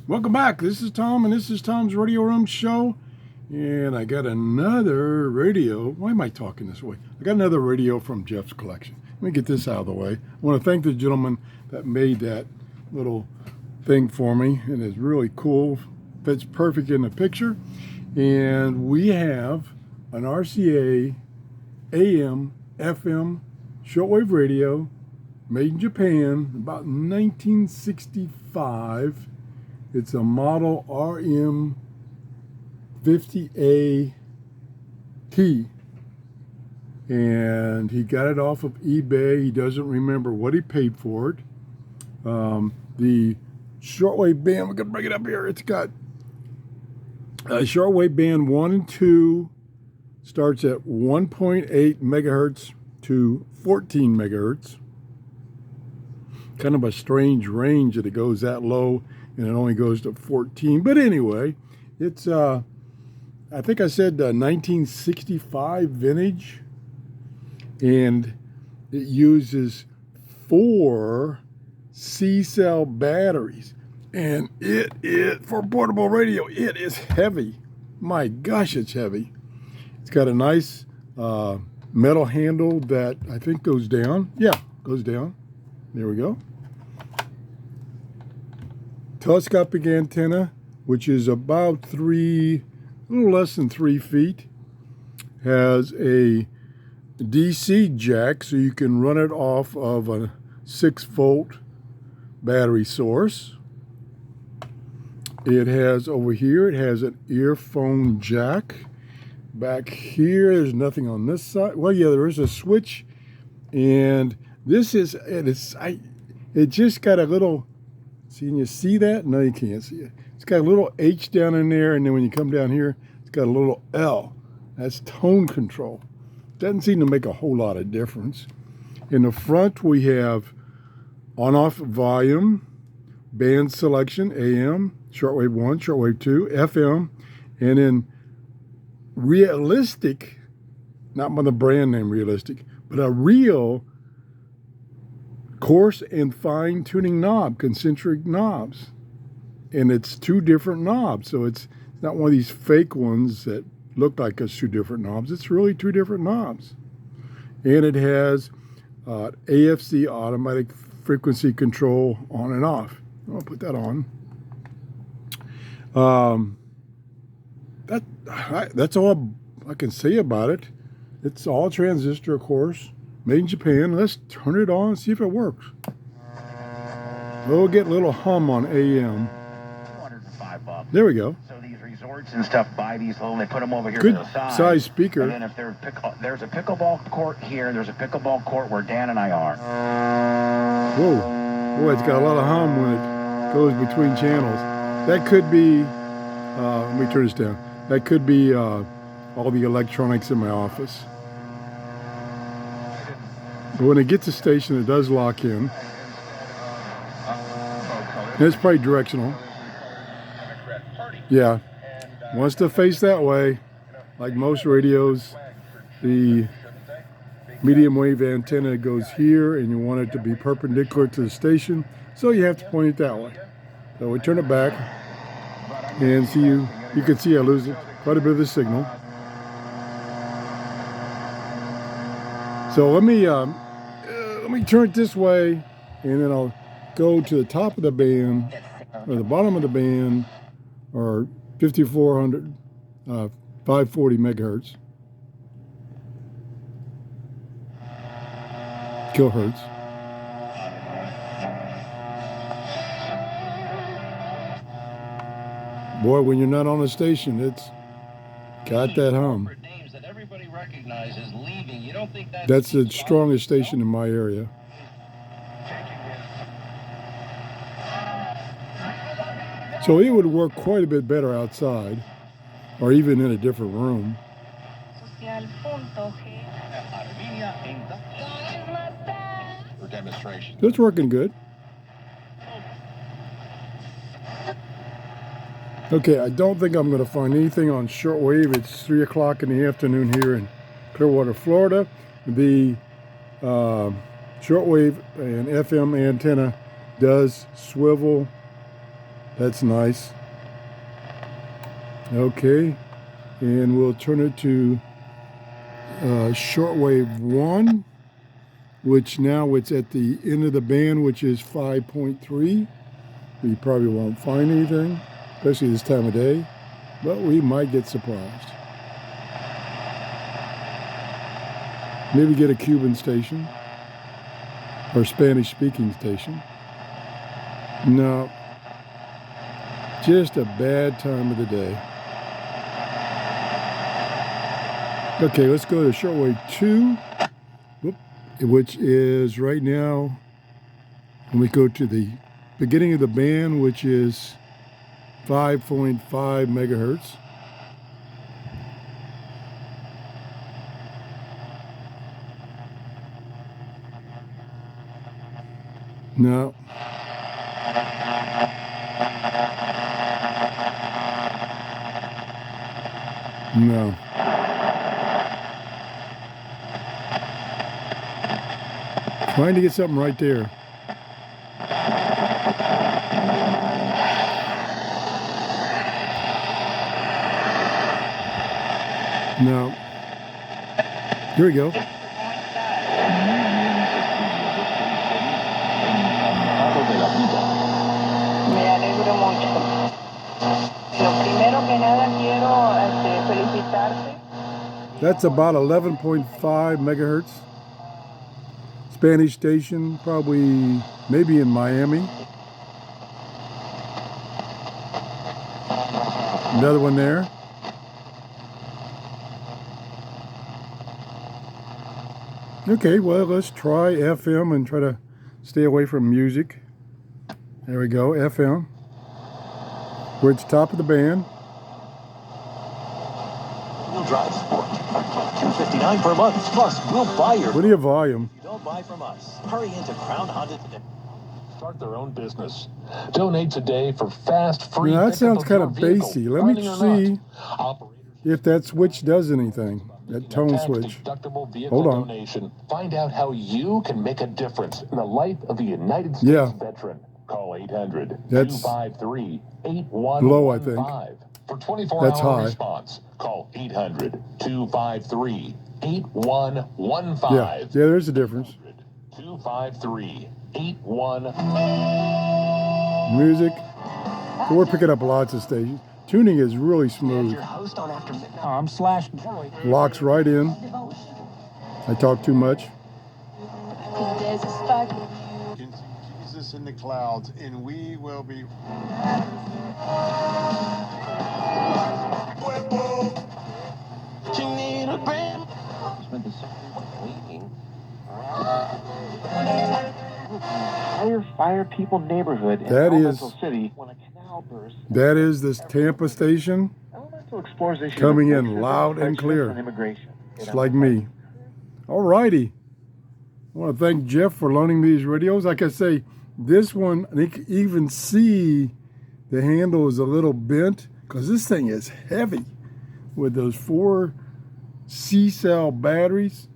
Welcome back. This is Tom, and this is Tom's Radio Room Show. And I got another radio. Why am I talking this way? I got another radio from Jeff's collection. Let me get this out of the way. I want to thank the gentleman that made that little thing for me, and it's really cool. Fits perfect in the picture. And we have an RCA AM, FM shortwave radio made in Japan about 1965. It's a model RM50AT, and he got it off of eBay. He doesn't remember what he paid for it. The shortwave band, we're going to bring it up here. It's got shortwave band 1 and 2, starts at 1.8 megahertz to 14 megahertz. Kind of a strange range that it goes that low and it only goes to 14. But anyway, it's, I think I said 1965 vintage, and it uses 4 C-cell batteries. And it, for portable radio, it is heavy. My gosh, it's heavy. It's got a nice metal handle that I think goes down. Yeah, goes down. There we go. Telescopic antenna, which is about a little less than 3 feet. Has a DC jack, so you can run it off of a 6-volt battery source. It has over here, it has an earphone jack. Back here, there's nothing on this side. Well, yeah, there is a switch, and this is, it just got a little, can you see that? No, you can't see it. It's got a little H down in there, and then when you come down here, it's got a little L. That's tone control. Doesn't seem to make a whole lot of difference. In the front, we have on-off volume, band selection, AM, shortwave 1, shortwave 2, FM, and then realistic, not by the brand name realistic, but a real coarse and fine tuning knob, concentric knobs. And it's 2 different knobs, so it's not one of these fake ones that look like it's 2 different knobs. It's really 2 different knobs. And it has AFC, automatic frequency control, on and off. I'll put that on. That's all I can say about it. It's all transistor, of course, made in Japan. Let's turn it on and see if it works. We'll get a little hum on AM. There we go. So these resorts and stuff buy these little, they put them over here Good to the side. size speaker. And then if there's a pickleball court here, there's a pickleball court where Dan and I are. Whoa. Boy, it's got a lot of hum when it goes between channels. That could be, let me turn this down. That could be all the electronics in my office. But when it gets to station, it does lock in. And it's probably directional. Yeah. Wants to face that way. Like most radios, the medium wave antenna goes here, and you want it to be perpendicular to the station, so you have to point it that way. So we turn it back, and see you can see I lose quite a bit of the signal. So let me turn it this way, and then I'll go to the top of the band, or the bottom of the band, or 5400, 540 megahertz. Kilohertz. Boy, when you're not on a station, it's got that hum. That's the strongest station in my area. So it would work quite a bit better outside, or even in a different room. So it's working good. Okay, I don't think I'm going to find anything on shortwave. It's 3 o'clock in the afternoon here in Clearwater, Florida. The shortwave and FM antenna does swivel That's nice. Okay, and we'll turn it to shortwave 1, which now it's at the end of the band, which is 5.3. We probably won't find anything, especially this time of day, but we might get surprised. Maybe get a Cuban station or Spanish-speaking station. No, just a bad time of the day. Okay, let's go to shortwave 2, which is right now, when we go to the beginning of the band, which is 5.5 megahertz. No. No. Trying to get something right there. No. Here we go. Me alegro mucho. Lo primero que nada quiero felicitarte. That's about 11.5 megahertz. Spanish station, probably maybe in Miami. Another one there. Okay, well, let's try FM and try to stay away from music. There we go, FM. We're at the top of the band. Wheel drive sport. $259 per month. Plus, we'll buy your. What are your volume? If you don't buy from us, hurry into Crown Honda today. Start their own business. Donate today for fast, free. Now, that pickup sounds kind your of vehicle, bassy. Let me running or see not. Operators if that switch does anything. That tone tax switch. deductible vehicle Hold on. donation. Find out how you can make a difference in the life of a United States Yeah. veteran. Call 800 That's 253 8115 low, I think. For 24-hour That's high. response, call 800 253 8115. Yeah, there's a difference. 253 8115. Music. So we're picking up lots of stations. Tuning is really smooth. Your host on afternoon.com/joy. Locks right in. I talk too much. There's a spark in you. Can see Jesus in the clouds, and we will be. Fire People neighborhood in That is- Elemental City when a canal burst. That is this Tampa station. Elemental explores issues Coming of in racism, loud and prejudice, clear. and immigration. It's like me. All righty. I want to thank Jeff for loaning me these radios. Like I say, this one, I think you even see the handle is a little bent because this thing is heavy with those 4 C-cell batteries.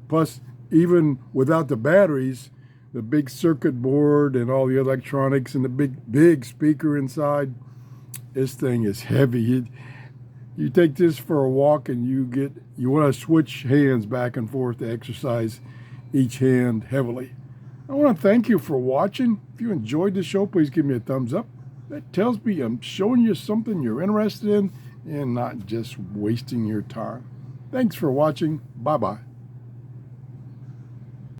Plus, even without the batteries, the big circuit board and all the electronics and the big speaker inside, this thing is heavy. You take this for a walk and you want to switch hands back and forth to exercise each hand heavily. I want to thank you for watching. If you enjoyed the show, please give me a thumbs up. That tells me I'm showing you something you're interested in and not just wasting your time. Thanks for watching. Bye-bye.